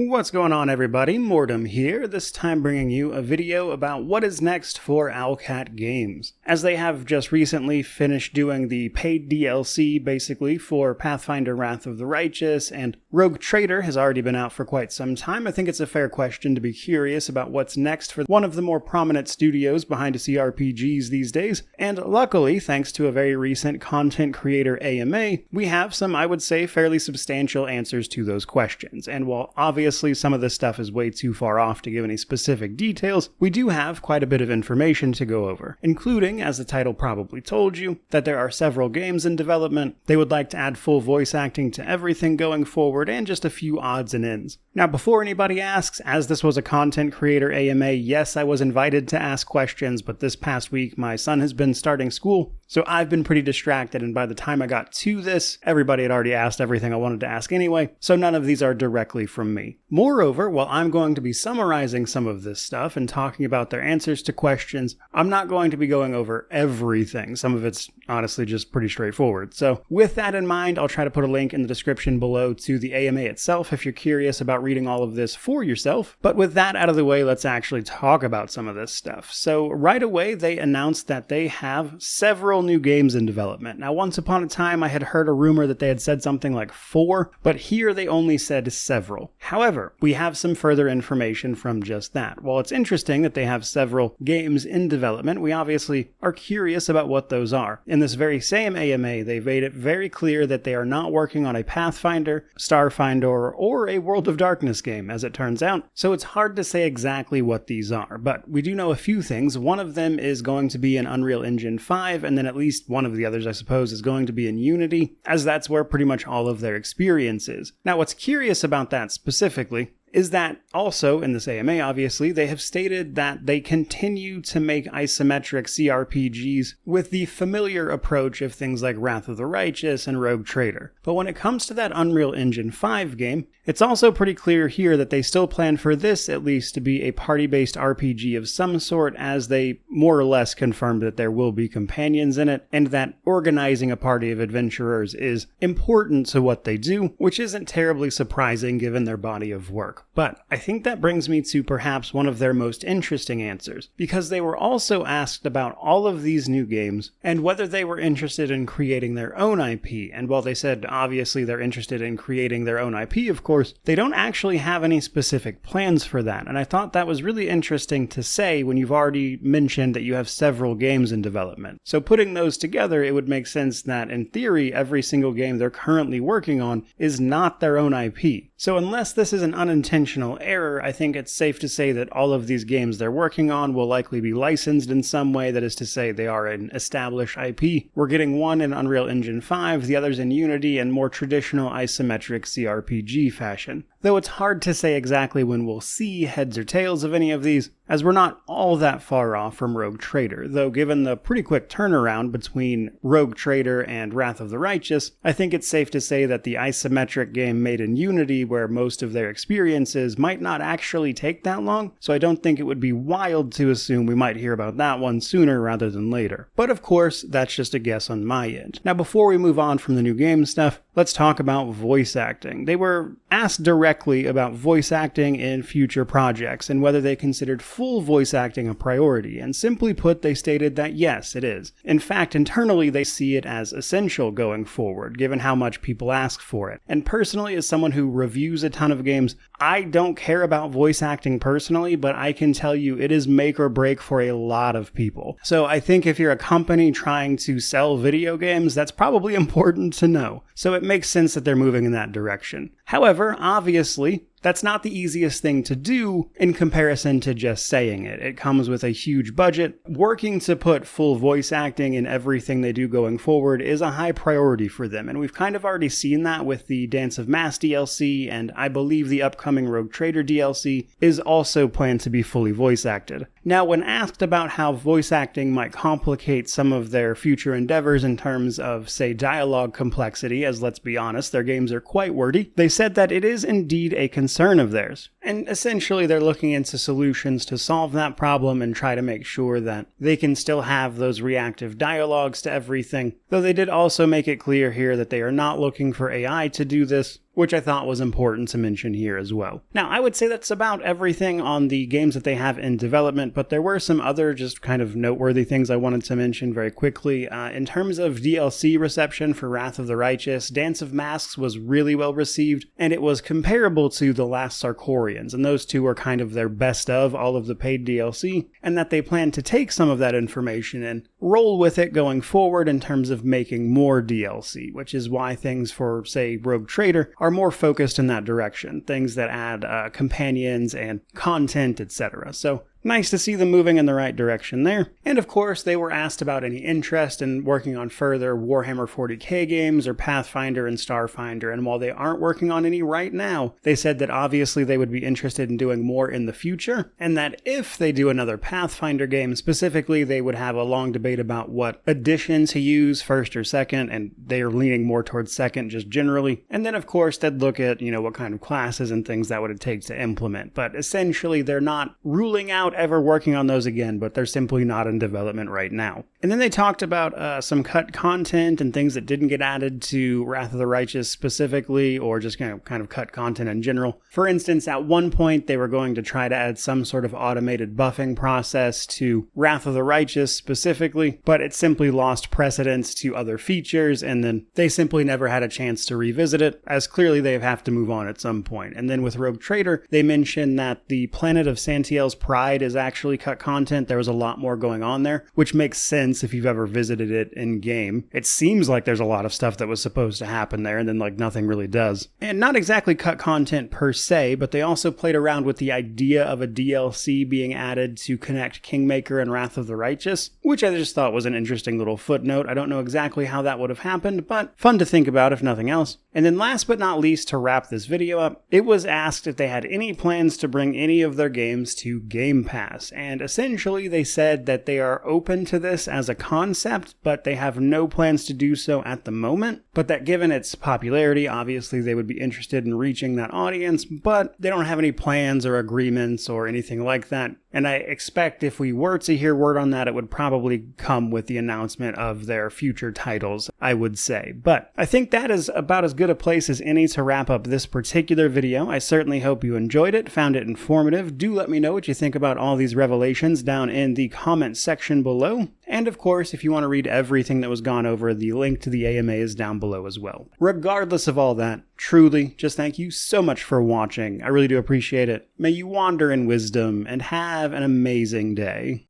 What's going on, everybody? Mortem here, this time bringing you a video about what is next for Owlcat Games, as they have just recently finished doing the paid DLC, basically, for Pathfinder Wrath of the Righteous, and Rogue Trader has already been out for quite some time. I think it's a fair question to be curious about what's next for one of the more prominent studios behind CRPGs these days, and luckily, thanks to a very recent content creator AMA, we have some, I would say, fairly substantial answers to those questions, and while obviously some of this stuff is way too far off to give any specific details, we do have quite a bit of information to go over, including, as the title probably told you, that there are several games in development, they would like to add full voice acting to everything going forward, and just a few odds and ends. Now, before anybody asks, as this was a content creator AMA, yes, I was invited to ask questions, but this past week my son has been starting school, so I've been pretty distracted, and by the time I got to this, everybody had already asked everything I wanted to ask anyway, so none of these are directly from me. Moreover, while I'm going to be summarizing some of this stuff and talking about their answers to questions, I'm not going to be going over everything. Some of it's honestly just pretty straightforward. So with that in mind, I'll try to put a link in the description below to the AMA itself if you're curious about reading all of this for yourself. But with that out of the way, let's actually talk about some of this stuff. So right away, they announced that they have several new games in development. Now, once upon a time, I had heard a rumor that they had said something like 4, but here they only said several. However, we have some further information from just that. While it's interesting that they have several games in development, we obviously are curious about what those are. In this very same AMA, they made it very clear that they are not working on a Pathfinder, Starfinder, or a World of Darkness game, as it turns out, so it's hard to say exactly what these are, but we do know a few things. One of them is going to be in Unreal Engine 5, and then at least one of the others, I suppose, is going to be in Unity, as that's where pretty much all of their experience is. Now, what's curious about that specifically is that also, in this AMA obviously, they have stated that they continue to make isometric CRPGs with the familiar approach of things like Wrath of the Righteous and Rogue Trader. But when it comes to that Unreal Engine 5 game, it's also pretty clear here that they still plan for this at least to be a party-based RPG of some sort, as they more or less confirmed that there will be companions in it, and that organizing a party of adventurers is important to what they do, which isn't terribly surprising given their body of work. But I think that brings me to perhaps one of their most interesting answers, because they were also asked about all of these new games and whether they were interested in creating their own IP, and while they said obviously they're interested in creating their own IP, of course, they don't actually have any specific plans for that, and I thought that was really interesting to say when you've already mentioned that you have several games in development. So putting those together, it would make sense that in theory every single game they're currently working on is not their own IP. So unless this is an unintentional error, I think it's safe to say that all of these games they're working on will likely be licensed in some way, that is to say they are an established IP. We're getting one in Unreal Engine 5, the others in Unity, and more traditional isometric CRPG fashion. Though it's hard to say exactly when we'll see heads or tails of any of these, as we're not all that far off from Rogue Trader, though given the pretty quick turnaround between Rogue Trader and Wrath of the Righteous, I think it's safe to say that the isometric game made in Unity, where most of their experiences, might not actually take that long, so I don't think it would be wild to assume we might hear about that one sooner rather than later. But of course, that's just a guess on my end. Now, before we move on from the new game stuff, let's talk about voice acting. They were asked directly about voice acting in future projects and whether they considered full voice acting a priority, and simply put, they stated that yes, it is. In fact, internally they see it as essential going forward, given how much people ask for it. And personally, as someone who reviews a ton of games, I don't care about voice acting personally, but I can tell you it is make or break for a lot of people. So I think if you're a company trying to sell video games, that's probably important to know. So it makes sense that they're moving in that direction. However, obviously, that's not the easiest thing to do in comparison to just saying it. It comes with a huge budget. Working to put full voice acting in everything they do going forward is a high priority for them, and we've kind of already seen that with the Dance of Mass DLC, and I believe the upcoming Rogue Trader DLC is also planned to be fully voice acted. Now, when asked about how voice acting might complicate some of their future endeavors in terms of, say, dialogue complexity, as let's be honest, their games are quite wordy, they said that it is indeed a concern of theirs. And essentially they're looking into solutions to solve that problem and try to make sure that they can still have those reactive dialogues to everything, though they did also make it clear here that they are not looking for AI to do this, which I thought was important to mention here as well. Now, I would say that's about everything on the games that they have in development, but there were some other just kind of noteworthy things I wanted to mention very quickly. In terms of DLC reception for Wrath of the Righteous, Dance of Masks was really well received, and it was comparable to The Last Sarkorians, and those two are kind of their best of all of the paid DLC, and that they plan to take some of that information and roll with it going forward in terms of making more DLC, which is why things for, say, Rogue Trader are more focused in that direction, things that add companions and content, etc. So nice to see them moving in the right direction there. And of course, they were asked about any interest in working on further Warhammer 40k games or Pathfinder and Starfinder, and while they aren't working on any right now, they said that obviously they would be interested in doing more in the future, and that if they do another Pathfinder game specifically, they would have a long debate about what edition to use, first or second, and they are leaning more towards second just generally. And then of course, they'd look at, what kind of classes and things that would take to implement. But essentially, they're not ruling out ever working on those again, but they're simply not in development right now. And then they talked about some cut content and things that didn't get added to Wrath of the Righteous specifically, or just kind of cut content in general. For instance, at one point they were going to try to add some sort of automated buffing process to Wrath of the Righteous specifically, but it simply lost precedence to other features, and then they simply never had a chance to revisit it, as clearly they have to move on at some point. And then with Rogue Trader, they mentioned that the planet of Santiel's Pride is actually cut content. There was a lot more going on there, which makes sense if you've ever visited it in game. It seems like there's a lot of stuff that was supposed to happen there, and then nothing really does. And not exactly cut content per se, but they also played around with the idea of a DLC being added to connect Kingmaker and Wrath of the Righteous, which I just thought was an interesting little footnote. I don't know exactly how that would have happened, but fun to think about if nothing else. And then last but not least, to wrap this video up, it was asked if they had any plans to bring any of their games to Game Pass, and essentially they said that they are open to this as a concept, but they have no plans to do so at the moment, but that given its popularity, obviously they would be interested in reaching that audience, but they don't have any plans or agreements or anything like that. And I expect if we were to hear word on that, it would probably come with the announcement of their future titles, I would say. But I think that is about as good a place as any to wrap up this particular video. I certainly hope you enjoyed it, found it informative. Do let me know what you think about all these revelations down in the comment section below. And of course, if you want to read everything that was gone over, the link to the AMA is down below as well. Regardless of all that, truly, just thank you so much for watching. I really do appreciate it. May you wander in wisdom and have an amazing day.